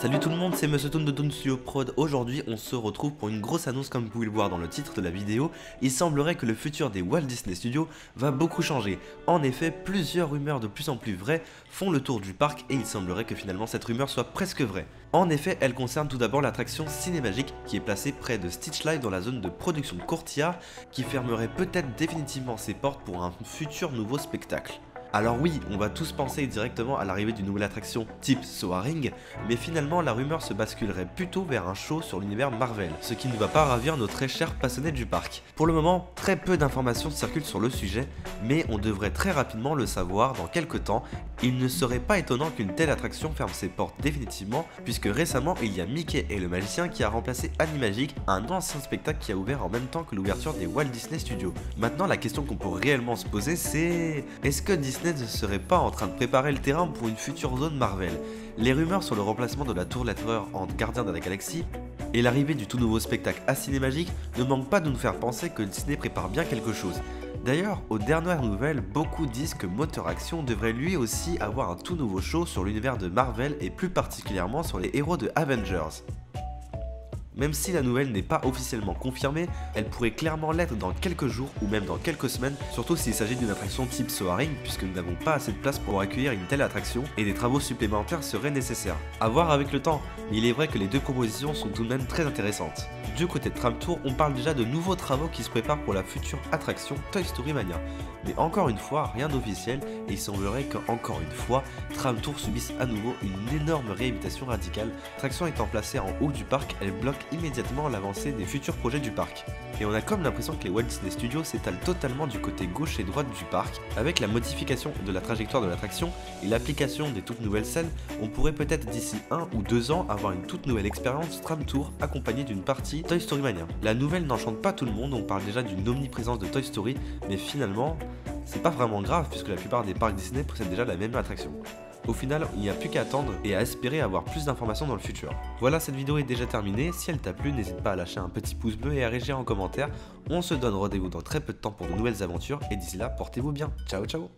Salut tout le monde, c'est Monsieur Toon de Toon Studio Prod. Aujourd'hui, on se retrouve pour une grosse annonce comme vous pouvez le voir dans le titre de la vidéo. Il semblerait que le futur des Walt Disney Studios va beaucoup changer. En effet, plusieurs rumeurs de plus en plus vraies font le tour du parc et il semblerait que finalement cette rumeur soit presque vraie. En effet, elle concerne tout d'abord l'attraction Cinémagique qui est placée près de Stitch Live dans la zone de production Courtyard qui fermerait peut-être définitivement ses portes pour un futur nouveau spectacle. Alors oui, on va tous penser directement à l'arrivée d'une nouvelle attraction type Soaring, mais finalement la rumeur se basculerait plutôt vers un show sur l'univers Marvel, ce qui ne va pas ravir nos très chers passionnés du parc. Pour le moment, très peu d'informations circulent sur le sujet, mais on devrait très rapidement le savoir dans quelques temps. Il ne serait pas étonnant qu'une telle attraction ferme ses portes définitivement, puisque récemment il y a Mickey et le Magicien qui a remplacé Animagique, un ancien spectacle qui a ouvert en même temps que l'ouverture des Walt Disney Studios. Maintenant la question qu'on peut réellement se poser c'est... est-ce que Disney ne serait pas en train de préparer le terrain pour une future zone Marvel? Les rumeurs sur le remplacement de la Tour de la Terreur en Gardien de la Galaxie et l'arrivée du tout nouveau spectacle à Cinémagique ne manquent pas de nous faire penser que Disney prépare bien quelque chose. D'ailleurs, aux dernières nouvelles, beaucoup disent que Moteur Action devrait lui aussi avoir un tout nouveau show sur l'univers de Marvel et plus particulièrement sur les héros de Avengers. Même si la nouvelle n'est pas officiellement confirmée, elle pourrait clairement l'être dans quelques jours ou même dans quelques semaines, surtout s'il s'agit d'une attraction type Soaring puisque nous n'avons pas assez de place pour accueillir une telle attraction et des travaux supplémentaires seraient nécessaires. À voir avec le temps, mais il est vrai que les deux propositions sont tout de même très intéressantes. Du côté de Tram Tour, on parle déjà de nouveaux travaux qui se préparent pour la future attraction Toy Story Mania. Mais encore une fois, rien d'officiel et il semblerait qu'encore une fois, Tram Tour subisse à nouveau une énorme réhabilitation radicale. L'attraction étant placée en haut du parc, elle bloque immédiatement l'avancée des futurs projets du parc. Et on a comme l'impression que les Walt Disney Studios s'étalent totalement du côté gauche et droite du parc. Avec la modification de la trajectoire de l'attraction et l'application des toutes nouvelles scènes, on pourrait peut-être d'ici 1 ou 2 ans avoir une toute nouvelle expérience Tram Tour accompagnée d'une partie Toy Story Mania. La nouvelle n'enchante pas tout le monde, on parle déjà d'une omniprésence de Toy Story, mais finalement, c'est pas vraiment grave puisque la plupart des parcs Disney possèdent déjà la même attraction. Au final, il n'y a plus qu'à attendre et à espérer avoir plus d'informations dans le futur. Voilà, cette vidéo est déjà terminée. Si elle t'a plu, n'hésite pas à lâcher un petit pouce bleu et à réagir en commentaire. On se donne rendez-vous dans très peu de temps pour de nouvelles aventures et d'ici là, portez-vous bien. Ciao ciao.